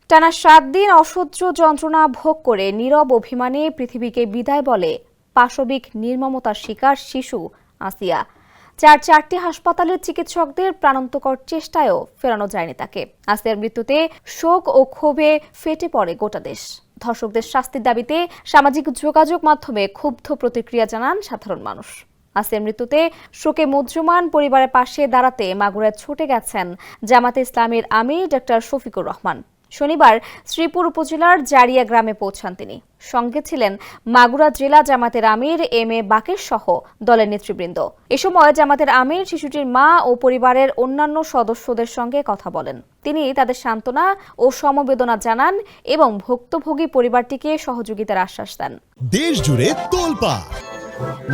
টানা ৭ দিন অসহ্য যন্ত্রণা ভোগ করে নীরব অভিমানে পৃথিবীকে বিদায় বলে পাশবিক নির্মমতার শিকার শিশু আসিয়া। চারটি হাসপাতালের চিকিৎসকদের প্রাণান্তকর চেষ্টায়ও ফেরানো যায়নি তাকে। আসিয়ার মৃত্যুতে শোক ও ক্ষোভে ফেটে পড়ে গোটা দেশ। ধর্ষকদের শাস্তির দাবিতে সামাজিক যোগাযোগ মাধ্যমে ক্ষুব্ধ প্রতিক্রিয়া জানান সাধারণ মানুষ। আসিয়ার মৃত্যুতে শোকে মুহ্যমান পরিবারের পাশে দাঁড়াতে মাগুরায় ছুটে গেছেন জামাতে ইসলামীর আমির ডক্টর শফিকুর রহমান। শনিবার শ্রীপুর উপজেলার জারিয়া গ্রামে পৌঁছান তিনি। সঙ্গে ছিলেন মাগুরা জেলা জামাতের আমির এম এ বাকের সহ দলের নেতৃবৃন্দ। এ সময় জামাতের আমির শিশুটির মা ও পরিবারের অন্যান্য সদস্যদের সঙ্গে কথা বলেন। তিনি তাদের সান্ত্বনা ও সমবেদনা জানান এবং ভুক্তভোগী পরিবারটিকে সহযোগিতার আশ্বাস দেন। দেশ জুড়ে তোলপাড়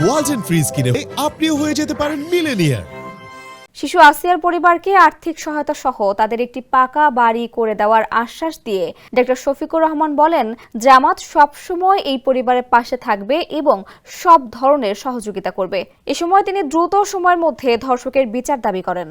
ওয়ালটন ফ্রিজ কিনে আপনিও হয়ে যেতে পারেন মিলেনিয়ার। শিশু আসিয়ার পরিবারকে আর্থিক সহায়তা সহ তাদের একটি পাকা বাড়ি করে দেওয়ার আশ্বাস দিয়ে ডক্টর শফিকুর রহমান বলেন, জামাত সবসময় এই পরিবারের পাশে থাকবে এবং সব ধরনের সহযোগিতা করবে। এ সময় তিনি দ্রুত সময়ের মধ্যে ধর্ষকের বিচার দাবি করেন।